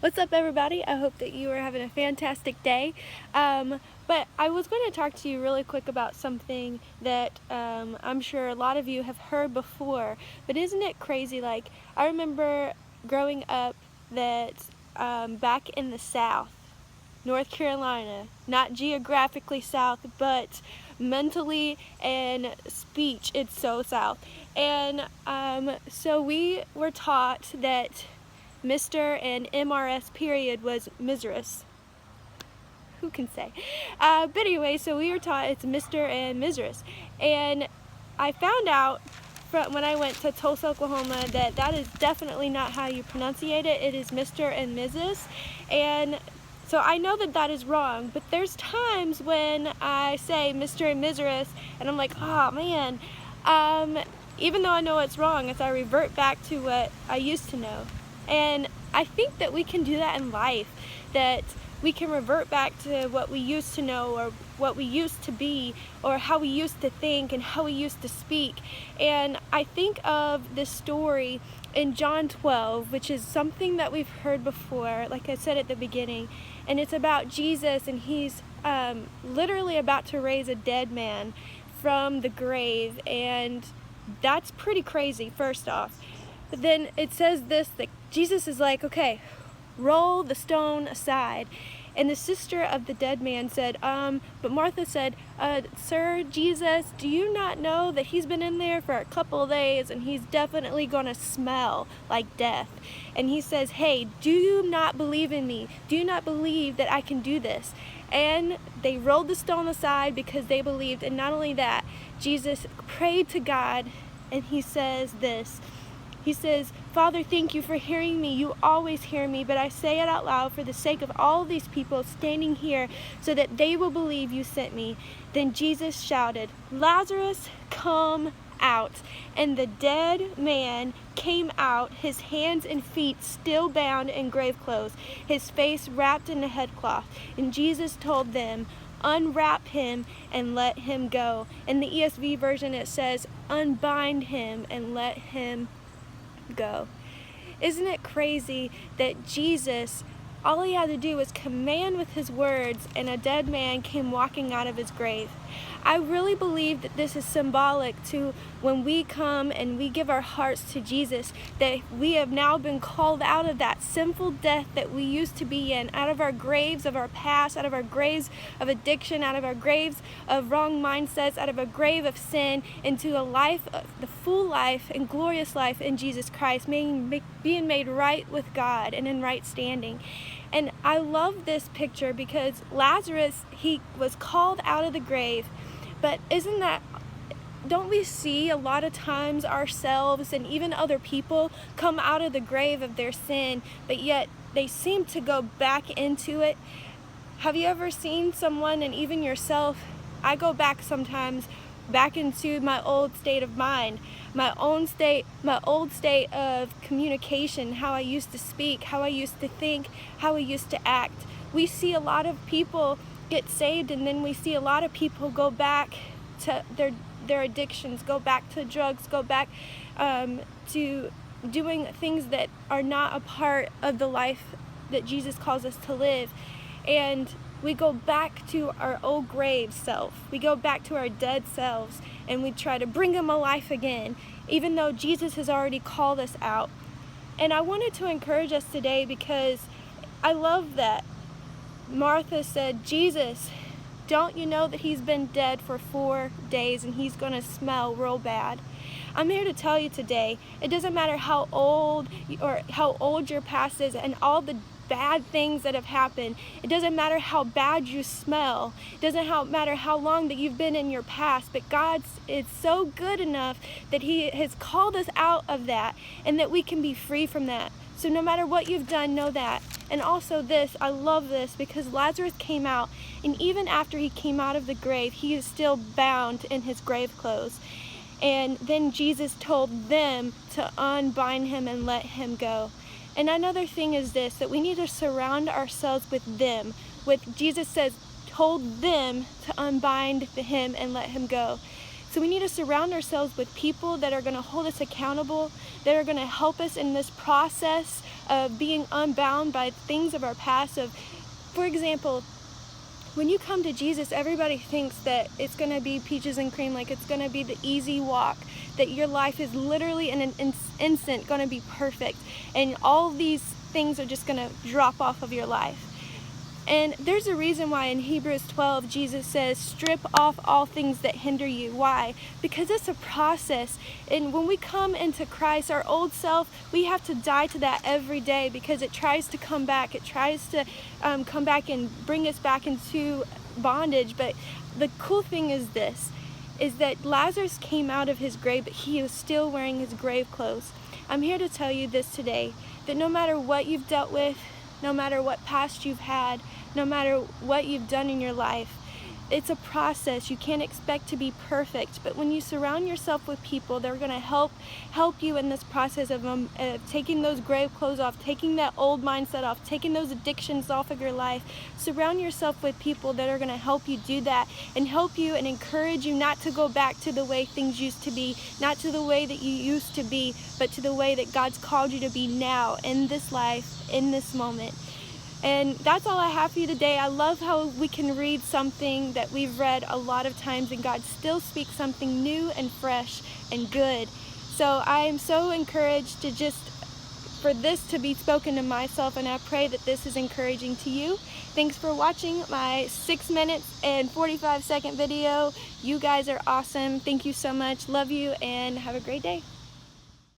What's up, everybody? I hope that you are having a fantastic day. But I was going to talk to you really quick about something that I'm sure a lot of you have heard before. But isn't it crazy? Like, I remember growing up that back in the South, North Carolina, not geographically south, but mentally and speech, it's so south. And so we were taught that Mr. and MRS period was Mizrus. Who can say? But anyway, so we were taught it's Mr. and Mizrus. And I found out from when I went to Tulsa, Oklahoma, that is definitely not how you pronunciate it. It is Mr. and Mrs. And so I know that is wrong, but there's times when I say Mr. and Mizrus, and I'm like, oh man. Even though I know it's wrong, as I revert back to what I used to know. And I think that we can do that in life, that we can revert back to what we used to know or what we used to be or how we used to think and how we used to speak. And I think of this story in John 12, which is something that we've heard before, like I said at the beginning, and it's about Jesus, and he's literally about to raise a dead man from the grave, and that's pretty crazy, first off. But then it says this, that Jesus is like, okay, roll the stone aside. And the sister of the dead man said, but Martha said, Sir Jesus, do you not know that he's been in there for a couple of days and he's definitely gonna smell like death? And he says, hey, do you not believe in me? Do you not believe that I can do this? And they rolled the stone aside because they believed. And not only that, Jesus prayed to God, and he says this. He says, Father, thank you for hearing me. You always hear me, but I say it out loud for the sake of all these people standing here so that they will believe you sent me. Then Jesus shouted, Lazarus, come out. And the dead man came out, his hands and feet still bound in grave clothes, his face wrapped in a headcloth. And Jesus told them, unwrap him and let him go. In the ESV version it says, unbind him and let him go. Isn't it crazy that Jesus, all he had to do was command with his words, and a dead man came walking out of his grave? I really believe that this is symbolic to when we come and we give our hearts to Jesus, that we have now been called out of that sinful death that we used to be in, out of our graves of our past, out of our graves of addiction, out of our graves of wrong mindsets, out of a grave of sin, into a life, the full life and glorious life in Jesus Christ, being made right with God and in right standing. And I love this picture because Lazarus, he was called out of the grave, but don't we see a lot of times ourselves and even other people come out of the grave of their sin, but yet they seem to go back into it? Have you ever seen someone, and even yourself, I go back sometimes back into my old state of mind, my old state of communication, how I used to speak, how I used to think, how I used to act. We see a lot of people get saved, and then we see a lot of people go back to their addictions, go back to drugs, go back to doing things that are not a part of the life that Jesus calls us to live. And we go back to our old grave self. We go back to our dead selves, and we try to bring them alive again, even though Jesus has already called us out. And I wanted to encourage us today because I love that Martha said, Jesus, don't you know that he's been dead for 4 days and he's going to smell real bad? I'm here to tell you today, it doesn't matter how old your past is and all the bad things that have happened. It doesn't matter how bad you smell. It doesn't matter how long that you've been in your past, but God is so good enough that he has called us out of that and that we can be free from that. So no matter what you've done, know that. And also this, I love this because Lazarus came out, and even after he came out of the grave, he is still bound in his grave clothes. And then Jesus told them to unbind him and let him go. And another thing is this, that we need to surround ourselves with them. Jesus says, told them to unbind him and let him go. So we need to surround ourselves with people that are going to hold us accountable, that are going to help us in this process of being unbound by things of our past. For example, when you come to Jesus, everybody thinks that it's going to be peaches and cream, like it's going to be the easy walk, that your life is literally in an instant going to be perfect, and all these things are just going to drop off of your life. And there's a reason why in Hebrews 12 Jesus says, strip off all things that hinder you. Why? Because it's a process. And when we come into Christ, our old self, we have to die to that every day, because it tries to come back. It tries to come back and bring us back into bondage. But the cool thing is this, is that Lazarus came out of his grave, but he was still wearing his grave clothes. I'm here to tell you this today, that no matter what you've dealt with, no matter what past you've had, no matter what you've done in your life, it's a process. You can't expect to be perfect, but when you surround yourself with people that are going to help you in this process of taking those grave clothes off, taking that old mindset off, taking those addictions off of your life, surround yourself with people that are going to help you do that, and help you and encourage you not to go back to the way things used to be, not to the way that you used to be, but to the way that God's called you to be now, in this life, in this moment. And that's all I have for you today. I love how we can read something that we've read a lot of times and God still speaks something new and fresh and good. So I am so encouraged for this to be spoken to myself, and I pray that this is encouraging to you. Thanks for watching my 6 minutes and 45-second video. You guys are awesome. Thank you so much. Love you and have a great day.